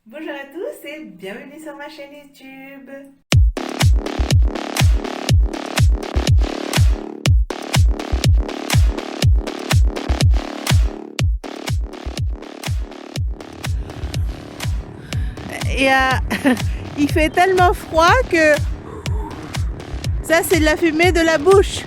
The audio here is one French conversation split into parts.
Bonjour à tous et bienvenue sur ma chaîne YouTube. Et il fait tellement froid que ça c'est de la fumée de la bouche.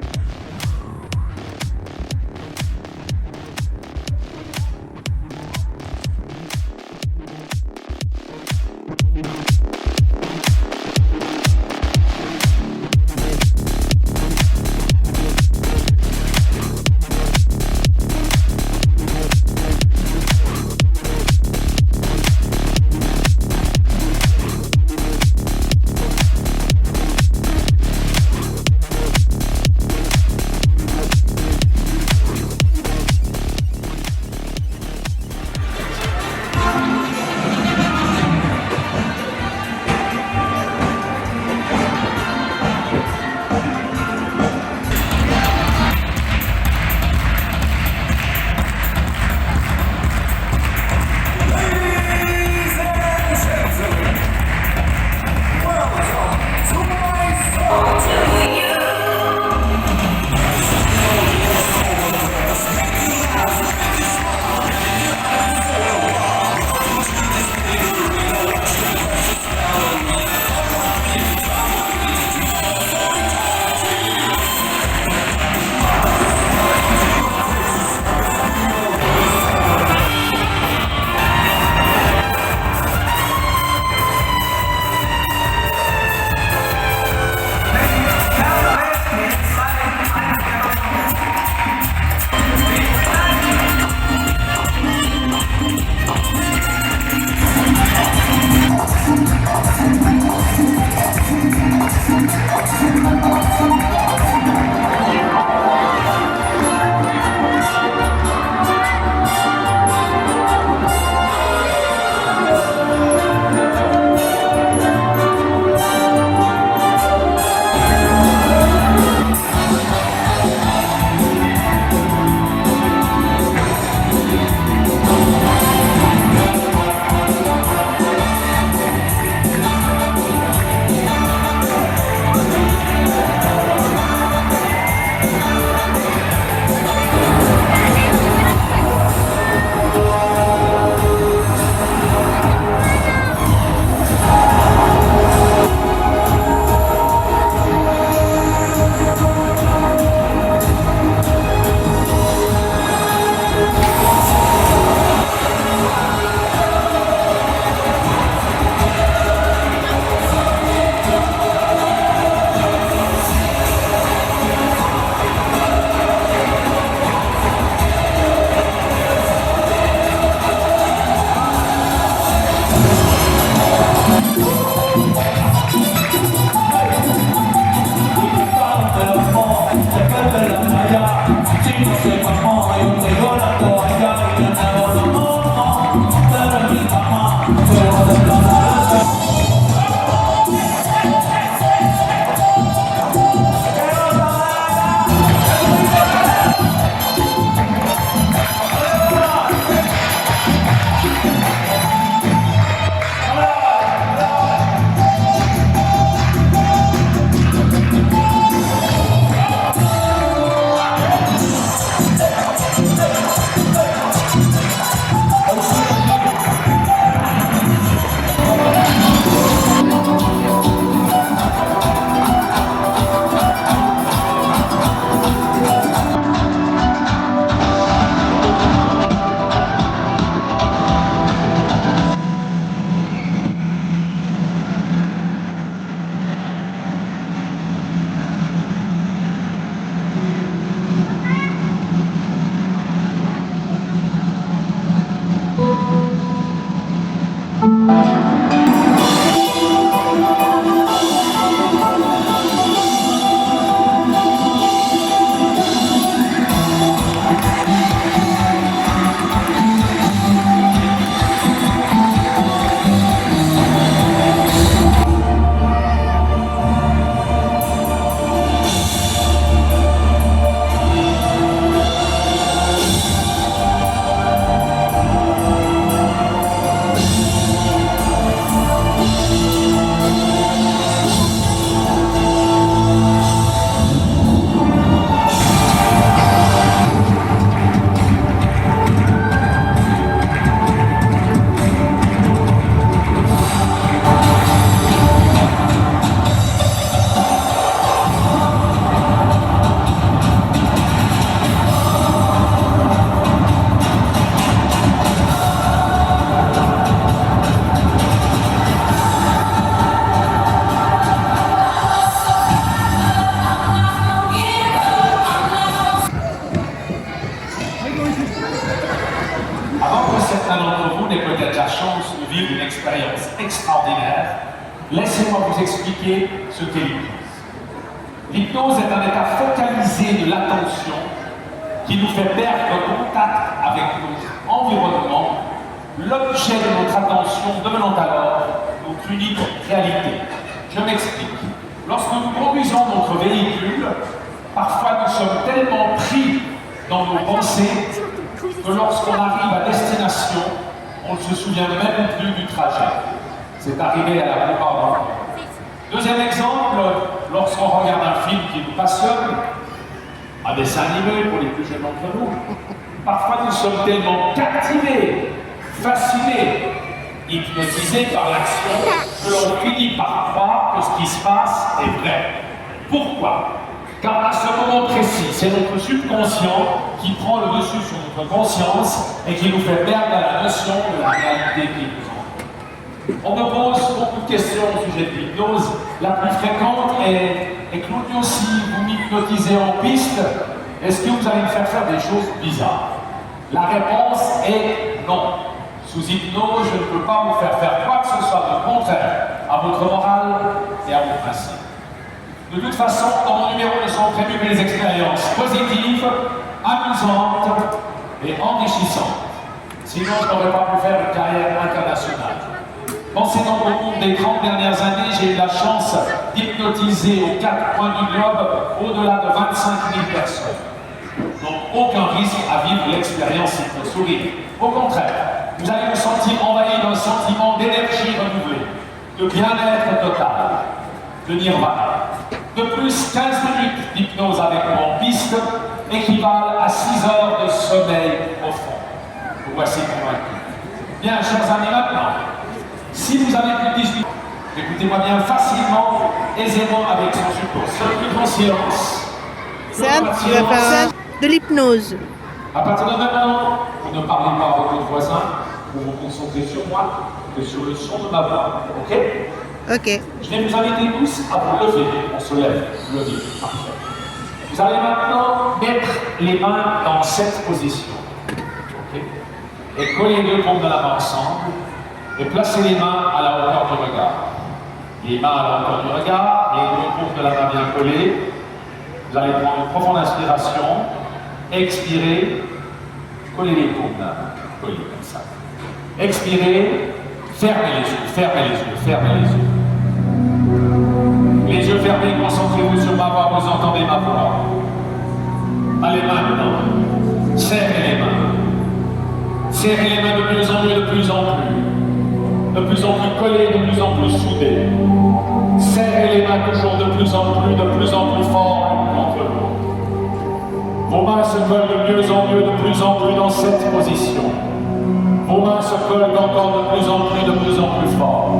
chance de vivre une expérience extraordinaire, laissez-moi vous expliquer ce qu'est l'hypnose. L'hypnose est un état focalisé de l'attention qui nous fait perdre contact avec notre environnement, l'objet de notre attention devenant alors notre unique réalité. Je m'explique. Lorsque nous conduisons notre véhicule, parfois nous sommes tellement pris dans nos pensées que lorsqu'on arrive à destination, on ne se souvient même plus du trajet. C'est arrivé à la plupart d'entre nous. Deuxième exemple, lorsqu'on regarde un film qui nous passionne, un dessin animé pour les plus jeunes d'entre nous, parfois nous sommes tellement captivés, fascinés, hypnotisés par l'action, que l'on finit par croire que ce qui se passe est vrai. Pourquoi? Car à ce moment précis, c'est notre subconscient qui prend le dessus sur notre conscience et qui nous fait perdre la notion de la réalité qui nous entoure. On me pose beaucoup de questions au sujet de l'hypnose. La plus fréquente est Claudio, si vous m'hypnotisez en piste, est-ce que vous allez me faire faire des choses bizarres? La réponse est non. Sous hypnose, je ne peux pas vous faire quoi que ce soit de contraire à votre morale et à vos principes. De toute façon, dans mon numéro ne sont prévues que les expériences positives, amusantes et enrichissantes. Sinon, je n'aurais pas pu faire une carrière internationale. Pensez donc au cours des 30 dernières années, j'ai eu la chance d'hypnotiser aux 4 coins du globe au-delà de 25 000 personnes. Donc aucun risque à vivre l'expérience hypnosourire. Au contraire, vous allez vous sentir envahi d'un sentiment d'énergie renouvelée, de bien-être total, de nirvana. De plus, 15 minutes d'hypnose avec moi en piste équivalent à 6 heures de sommeil profond. Vous voici convaincu. Bien, chers amis, maintenant, si vous avez plus de 18 ans, écoutez-moi bien facilement, aisément avec son subconscience. Tu vas faire de l'hypnose. À partir de maintenant, vous ne parlez pas avec votre voisin, vous vous concentrez sur moi et sur le son de ma voix. Ok? Ok. Je vais vous inviter tous à vous lever. On se lève. Levez. Parfait. Vous allez maintenant mettre les mains dans cette position. Ok? Et coller les deux paumes de la main ensemble. Et placer les mains à la hauteur du regard. Les mains à la hauteur du regard, les deux paumes de la main bien collées. Vous allez prendre une profonde inspiration. Expirez. Collez les paumes de la main. Collez comme ça. Expirez. Fermez les yeux. Fermez les yeux. Fermez les yeux. Les yeux fermés, concentrez-vous sur ma voix, vous entendez ma voix. Allez maintenant, serrez les mains. Serrez les mains de plus en mieux, de plus en plus collées, de plus en plus soudées. Serrez les mains toujours de plus en plus fort entre vous. Vos mains se collent de mieux en mieux, de plus en plus dans cette position. Vos mains se collent encore de plus en plus fort.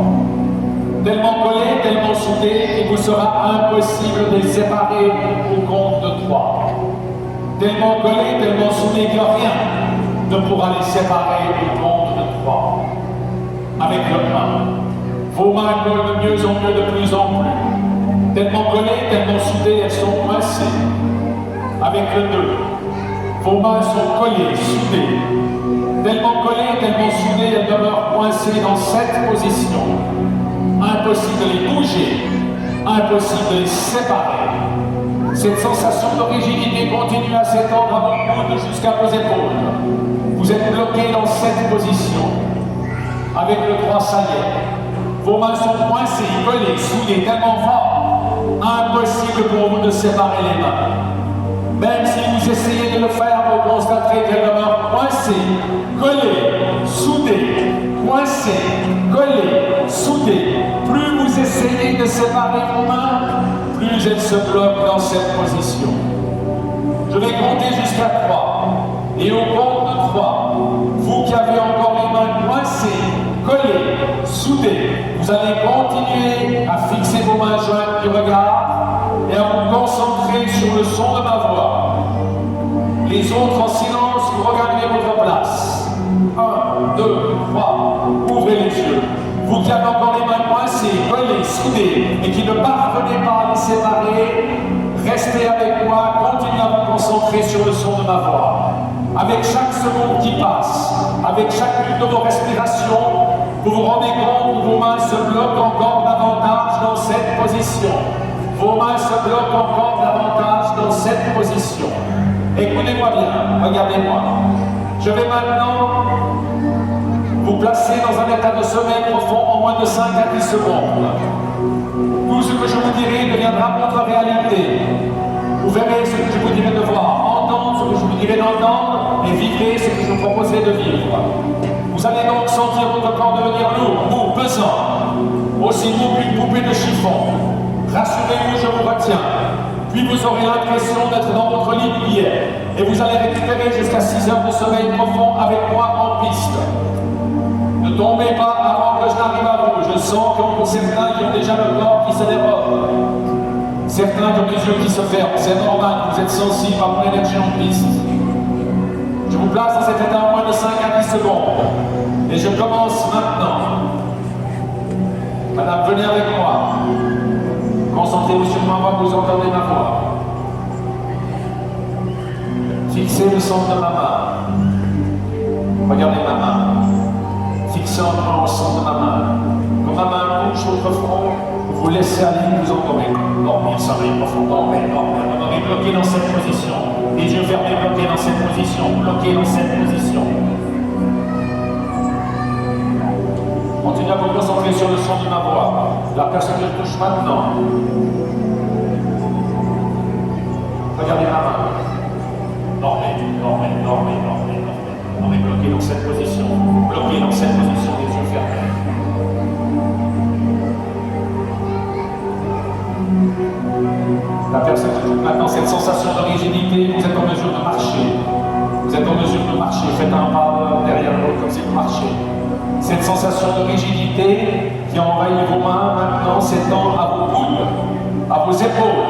Tellement collés, tellement soudés, qu'il vous sera impossible de les séparer au compte de 3. Tellement collés, tellement soudés que rien ne pourra les séparer au compte de 3. Avec le 1, vos mains collent de mieux en mieux, de plus en plus. Tellement collées, tellement soudées, elles sont coincées. Avec le 2, vos mains sont collées, soudées. Tellement collées, tellement soudées, elles demeurent coincées dans cette position. Impossible de les bouger, impossible de les séparer. Cette sensation de rigidité continue à s'étendre à vos coudes jusqu'à vos épaules. Vous êtes bloqué dans cette position. Avec le 3, ça y est. Vos mains sont coincées, collées, soudées tellement fort. Impossible pour vous de séparer les mains. Même si vous essayez de le faire, vous constaterez qu'elles demeurent coincées, collées, soudées, coincées, collées, soudées. Plus vous essayez de séparer vos mains, plus elles se bloquent dans cette position. Je vais compter jusqu'à 3. Et au compte de 3, vous qui avez encore les mains coincées, collées, soudées, vous allez continuer à fixer vos mains jointes du regard et à vous concentrer sur le son de ma voix. Les autres en silence, vous regardez votre place. 1, 2, 3, ouvrez les yeux. Vous qui avez encore les mains coincées, collées, soudées, et qui ne parvenez pas à les séparer, restez avec moi, continuez à vous concentrer sur le son de ma voix. Avec chaque seconde qui passe, avec chacune de vos respirations, Vous vous rendez compte que vos mains se bloquent encore davantage dans cette position. Vos mains se bloquent encore davantage dans cette position. Écoutez-moi bien, regardez-moi. Je vais maintenant vous placer dans un état de sommeil profond en moins de 5 à 10 secondes. Tout ce que je vous dirai deviendra votre réalité. Vous verrez ce que je vous dirai de voir, entendre ce que je vous dirai d'entendre et vivrez ce que je vous proposerai de vivre. Vous allez donc sentir votre corps devenir lourd, mou, pesant, aussi mou qu'une poupée de chiffon. Rassurez-vous, je vous retiens. Puis vous aurez l'impression d'être dans votre lit d'hier et vous allez récupérer jusqu'à 6 heures de sommeil profond avec moi en piste. Ne tombez pas avant que je n'arrive à vous. Je sens que pour certains qui ont déjà le corps qui se dérobe. Certains qui ont les yeux qui se ferment. C'est normal, vous êtes sensibles à mon énergie en piste. Je vous place dans cet état en moins de 5 à 10 secondes. Et je commence maintenant. Madame, venez avec moi. Concentrez-vous sur ma voix, vous entendez ma voix. Fixez le centre de ma main. Regardez ma main. Fixez encore le centre de ma main. Quand ma main bouge votre front, vous laissez aller, vous endormez. Dormir, sommeil profond, dormir. Demandez bloqué dans cette position. Les yeux fermés, bloqués dans cette position. Bloqués dans cette position. Continuez à vous concentrer sur le son de ma voix. La personne que je touche maintenant. Regardez ma main. Dormez, bloqué dans cette position. Bloqué dans cette position, les yeux fermés. La personne qui touche maintenant, cette sensation de rigidité, vous êtes en mesure de marcher. Vous êtes en mesure de marcher. Faites un pas derrière l'autre comme si vous marchiez. Cette sensation de rigidité qui envahit vos mains maintenant s'étend à vos coudes, à vos épaules,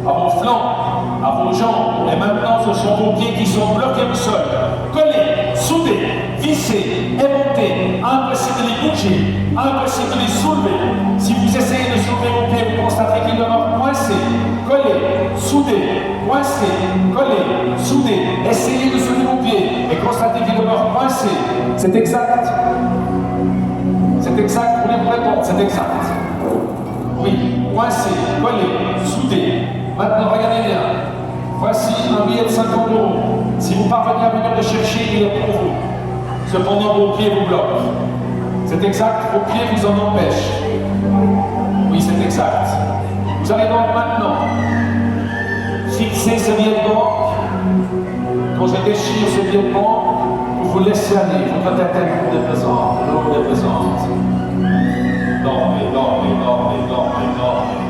à vos flancs, à vos jambes. Et maintenant, ce sont vos pieds qui sont bloqués au sol, collés, soudés, vissés, aimantés. Impossible de les bouger, impossible de les soulever. Si vous essayez de soulever vos pieds, vous constaterez qu'ils demeurent coincés, collés, soudés, coincés, collés, soudés. Essayez de soulever vos pieds et constatez qu'ils demeurent coincés. C'est exact. C'est exact, vous voulez me répondre, c'est exact. Oui, coincé, collé, soudé. Maintenant, regardez bien. Voici un billet de 50 €. Si vous parvenez à venir le chercher, il est pour vous. Cependant, vos pieds vous bloquent. C'est exact, vos pieds vous en empêchent. Oui, c'est exact. Vous allez donc maintenant fixer ce billet de banque. Quand je déchire ce billet de banque, vous laissez aller, votre tête est présente, l'eau est présente. Dormez.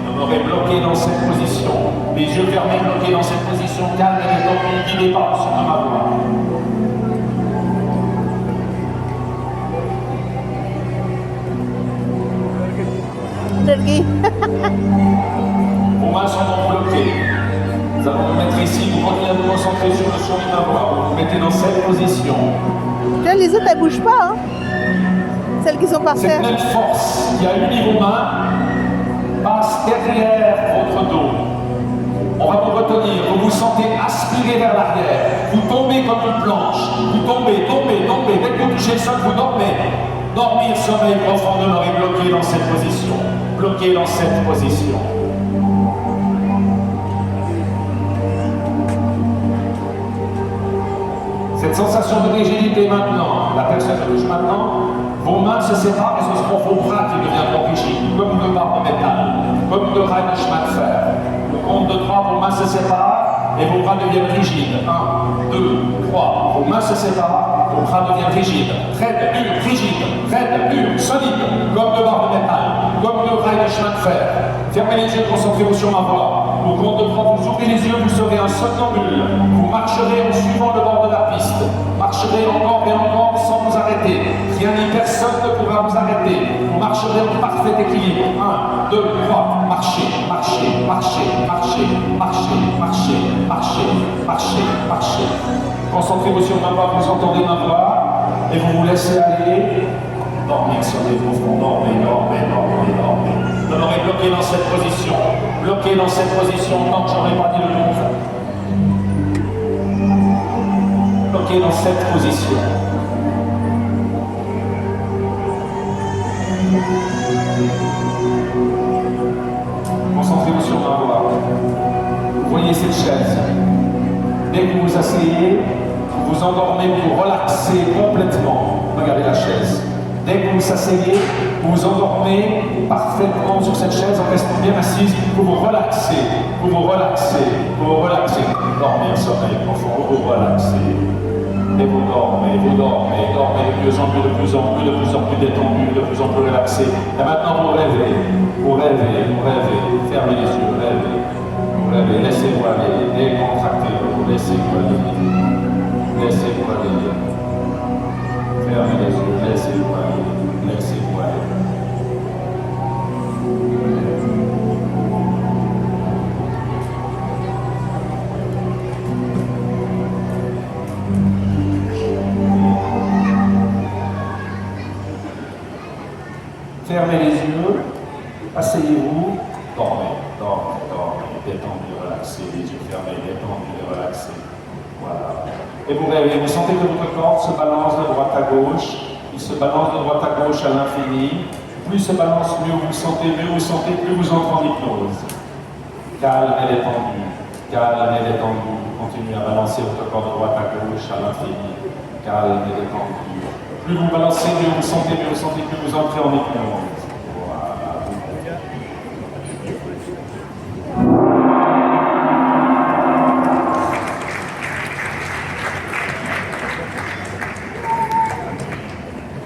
Demeurez bloqué dans cette position. Les yeux fermés, bloqués dans cette position, calme et détendue, guidez par le son de ma voix. Vos mains sont donc bloquées. Nous allons nous mettre ici, vous continuez à vous concentrer sur le son de ma voix. Vous vous mettez dans cette position. Là, les autres, elles bougent pas, hein. Celles qui sont par terre. Cette même force qui a uni vos mains passe derrière votre dos. On va vous retenir, vous vous sentez aspirer vers l'arrière. Vous tombez comme une planche. Vous tombez. Dès que vous touchez le sol, vous dormez. Dormir, sommeil profond, demeurez bloqué dans cette position. Bloqué dans cette position. Cette sensation de rigidité maintenant, la personne qui touche maintenant, vos mains se séparent et ce seront vos bras qui deviendront rigides, comme une barre de métal, comme une rail de chemin de fer. Le compte de 3, vos mains se séparent et vos bras deviennent rigides. 1, 2, 3. Vos mains se séparent, vos bras deviennent rigides. Raide, dur, rigide, raide, dur, solide, comme de barre de métal, comme une rail de chemin de fer. Fermez les yeux, concentrez-vous sur ma voix. Au compte de 3, vous ouvrez les yeux, vous serez un somnambule. Vous marcherez en suivant le bord de la piste. Marcherez encore et encore sans vous arrêter. Rien ni personne ne pourra vous arrêter. Vous marcherez en parfait équilibre. 1, 2, 3. Marchez. Concentrez-vous sur ma voix, vous entendez ma voix et vous vous laissez aller. Dormir sur les profond, dormez. Demeurez bloqué dans cette position. Bloqué dans cette position tant que j'aurais pas dit le contraire. Bloqué dans cette position. Dès que vous vous asseyez, vous vous endormez, vous vous relaxez complètement. Regardez la chaise. Dès que vous vous asseyez, vous vous endormez parfaitement sur cette chaise en restant bien assise. Vous vous relaxez, vous vous relaxez, vous vous relaxez. Dormez un sommeil profond, vous vous relaxez. Et vous dormez, dormez de plus en plus, de plus en plus, de plus en plus détendu, de plus en plus relaxé. Et maintenant vous rêvez, vous rêvez, vous rêvez. Fermez les yeux, rêvez. Vous rêvez, laissez-vous aller, décontractez-vous, laissez-vous aller. Laissez-vous aller. Fermez les yeux, laissez-vous aller, laissez-vous aller. Fermez les yeux, asseyez-vous, dormez, détendez, relaxez, les yeux fermés, détendez, relaxez. Voilà. Et vous rêvez, vous sentez que votre corps se balance de droite à gauche, il se balance de droite à gauche à l'infini. Plus il se balance, mieux vous sentez, plus vous entrez en hypnose. Calme et détendu, calme et détendu. Continuez à balancer votre corps de droite à gauche à l'infini. Calme et détendu. Plus vous balancez, mieux vous sentez, plus vous entrez en hypnose.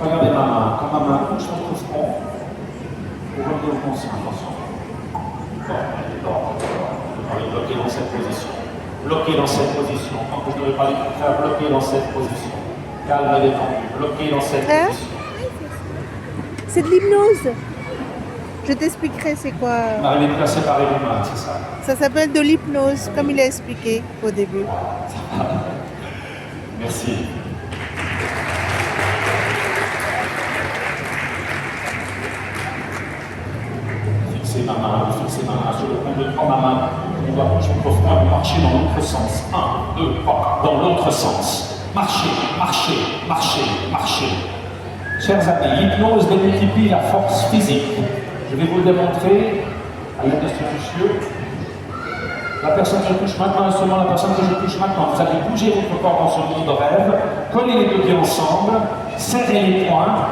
Regardez ma main, quand ma main touche votre front, vous revenez au conscient, attention. Dormez, bloquez dans cette position. Bloquez dans cette position. Quand je devais parler de faire, bloquez dans cette position. Calme et détendu, bloquez dans cette position. C'est de l'hypnose. Je t'expliquerai c'est quoi. On arrive à séparer les mains, c'est ça. Ça s'appelle de l'hypnose, comme il a expliqué au début. Merci. Fixez ma main, sur le point de prendre ma main, on va marcher dans l'autre sens. 1, 2, 3, dans l'autre sens. Marchez, marchez, marchez, marchez. Chers amis, l'hypnose démultiplie la force physique. Je vais vous le démontrer à l'aide de ce monsieur. La personne que je touche maintenant et seulement la personne que je touche maintenant. Vous allez bouger votre corps dans ce monde de rêve, coller les deux pieds ensemble, serrer les poings,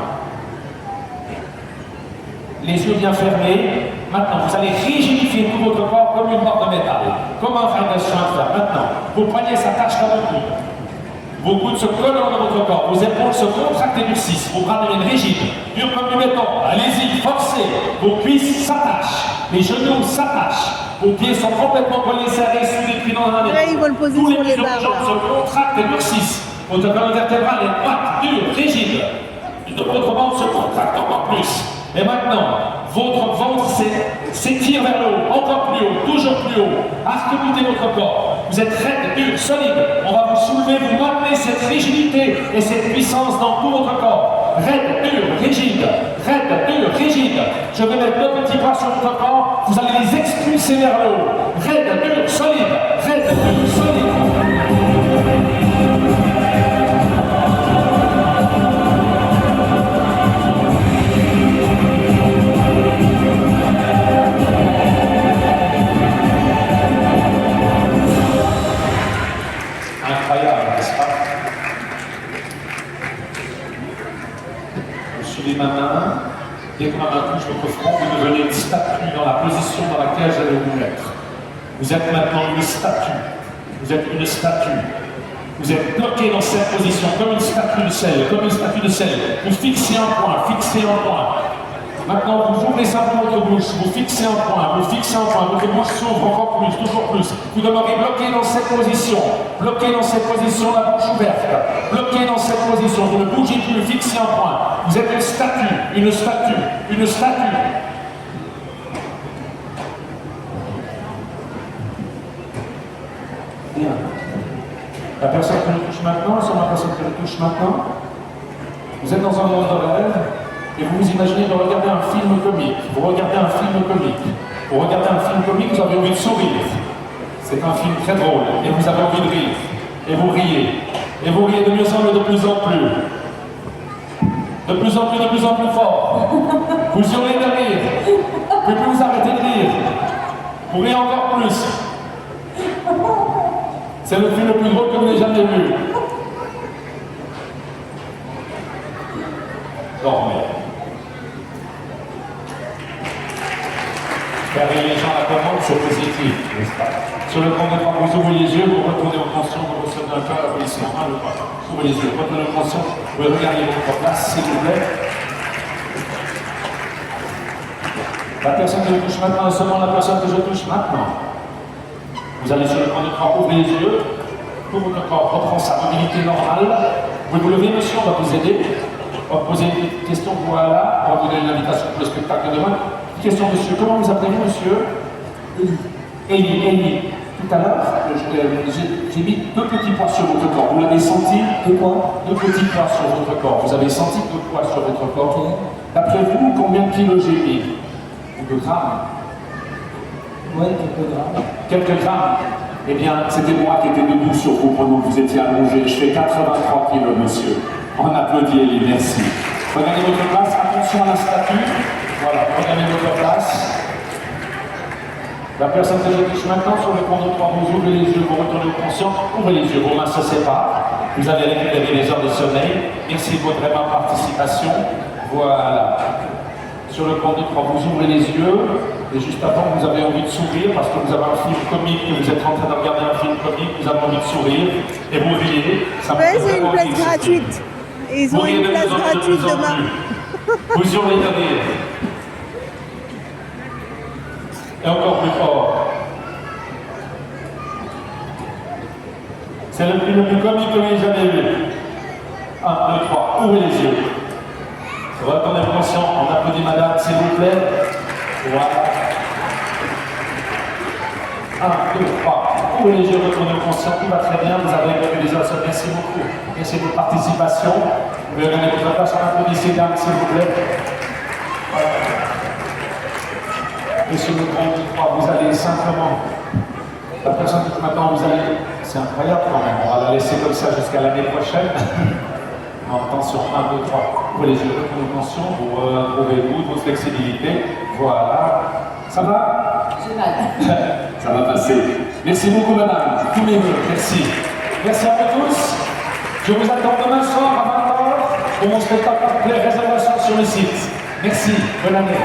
les yeux bien fermés. Maintenant, vous allez rigidifier tout votre corps comme une barre de métal, comme un fer de fer. Maintenant, vos poignets s'attachent dans votre coude. Vos coudes se collent dans votre corps, vos épaules se contractent et durcissent, vos bras deviennent rigides, durs comme du béton. Allez-y, forcez, vos cuisses s'attachent, les genoux s'attachent, vos pieds sont complètement collés, serrés, soudés, pris dans un élan. Ils vont le poser tous les sur les muscles de vos jambes se contractent et durcissent. Votre colonne vertébrale est droite, dure, rigide. Votre ventre se contracte encore plus. Et maintenant, votre ventre s'étire vers le haut, encore plus haut, toujours plus haut. Arc-boutez votre corps. Vous êtes raide, dur, solide. On va vous soulever, vous maintenez cette rigidité et cette puissance dans tout votre corps. Raide, dur, rigide. Raide, dur, rigide. Je vais mettre deux petits bras sur votre corps. Vous allez les expulser vers le haut. Raide, dur, solide. Raide, dur, solide. Incroyable, n'est-ce pas? Vous suivez ma main, dès que ma main touche votre front, vous devenez une statue dans la position dans laquelle j'allais vous mettre. Vous êtes maintenant une statue. Vous êtes une statue. Vous êtes bloqué dans cette position, comme une statue de sel, comme une statue de sel. Vous fixez un point, fixez un point. Maintenant, vous ouvrez simplement votre bouche, vous fixez un point, votre bouche s'ouvre encore plus, toujours plus. Vous demeurez bloqué dans cette position, la bouche ouverte, bloqué dans cette position, vous ne bougez plus, fixez un point. Vous êtes une statue, une statue, une statue. Bien. La personne que je touche maintenant, c'est la personne que je touche maintenant. Vous êtes dans un monde de rêve. Et vous vous imaginez de regarder un film comique. Vous regardez un film comique. Vous regardez un film comique, vous avez envie de sourire. C'est un film très drôle. Et vous avez envie de rire. Et vous riez. Et vous riez de mieux en mieux, de plus en plus. De plus en plus, de plus en plus fort. Vous hurlez de rire. Et puis vous arrêtez de rire. Vous riez encore plus. C'est le film le plus drôle. jamais vu. Dormez. Faire les gens à la commande, c'est positif, n'est-ce pas? Sur le compte de 3, vous ouvrez les yeux, vous retournez en conscience, vous recevez un cœur applaudissement. Ouvrez les yeux, retournez en conscience, vous regardez votre place, s'il vous plaît. La personne que je touche maintenant est seulement la personne que je touche maintenant. Vous allez sur le compte de 3, ouvrez les yeux, tout votre corps reprend sa mobilité normale. Vous vous levez, monsieur, on va vous aider. On va vous poser une question, voilà, on va vous donner une invitation pour le spectacle de demain. Question, monsieur, comment vous appelez-vous, monsieur? Élie. Tout à l'heure, j'ai mis 2 petits poids sur votre corps. Vous l'avez senti? 2 quoi? 2 petits poids sur votre corps. Vous avez senti 2 poids sur votre corps. D'après vous, combien de kilos j'ai mis? Ou de grammes? Ouais, quelques grammes. Quelques grammes? Eh bien, c'était moi qui étais debout sur vous pendant que vous étiez allongé. Je fais 83 kilos, monsieur. On applaudit Élie, merci. Regardez votre place, attention à la statue. Voilà, regardez votre place. La personne que je touche maintenant, sur le compte de 3, vous ouvrez les yeux, vous retournez au conscient, ouvrez les yeux, vos mains se séparent. Vous avez récupéré les heures de sommeil. Merci de votre vraiment participation. Voilà. Sur le compte de 3, vous ouvrez les yeux. Et juste avant, vous avez envie de sourire parce que vous avez un film comique, que vous êtes en train de regarder un film comique, vous avez envie de sourire. Et vous riez. Ça me fait Ouais, c'est une vraiment place plaisir. gratuite. Ils ont une place gratuite demain. Vous hurlez de rire. Et encore plus fort. C'est le plus comique que j'ai jamais vu. 1, 2, 3, ouvrez les yeux. Retournez conscient, on applaudit madame, s'il vous plaît. Voilà. 1, 2, 3, ouvrez les yeux, retournez conscient, tout va très bien, vous avez réglé les os, merci beaucoup. Merci de votre participation. Vous pouvez regarder votre place, on applaudit ces dames, s'il vous plaît. Voilà. Et sur le grand de 3, vous allez simplement, la personne qui maintenant vous allez, c'est incroyable quand même, on va la laisser comme ça jusqu'à l'année prochaine. Attention, 1, 2, 3, vous les yeux, retournez conscient, vous retrouvez-vous, votre flexibilité, voilà. Ça va? J'ai mal. Ça va passer. Merci beaucoup madame, tous mes voeux, merci. Merci à vous tous. Je vous attends demain soir à 20h pour mon spectacle complet, réservation sur le site. Merci, bonne année.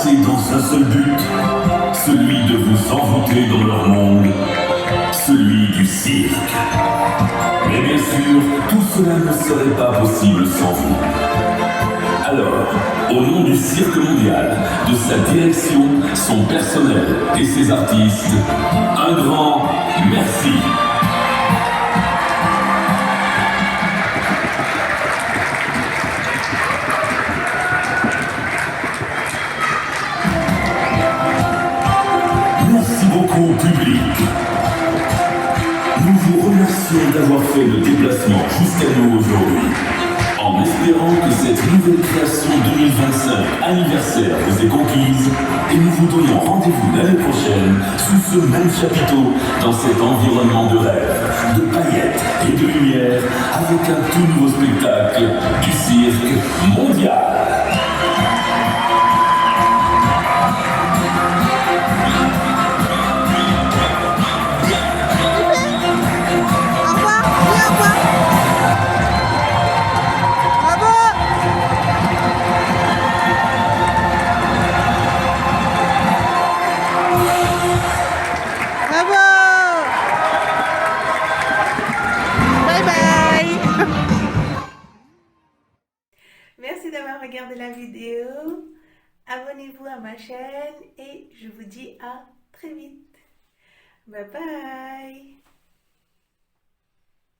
placés dans un seul but, celui de vous envoûter dans leur monde, celui du cirque. Mais bien sûr, tout cela ne serait pas possible sans vous. Alors, au nom du Cirque Mondial, de sa direction, son personnel et ses artistes, un grand merci. Merci beaucoup, public. Nous vous remercions d'avoir fait le déplacement jusqu'à nous aujourd'hui, en espérant que cette nouvelle création 2025 anniversaire vous est conquise, et nous vous donnons rendez-vous l'année prochaine sous ce même chapiteau, dans cet environnement de rêve, de paillettes et de lumière, avec un tout nouveau spectacle du Cirque Mondial. Merci d'avoir regardé la vidéo. Abonnez-vous à ma chaîne et je vous dis à très vite. Bye bye.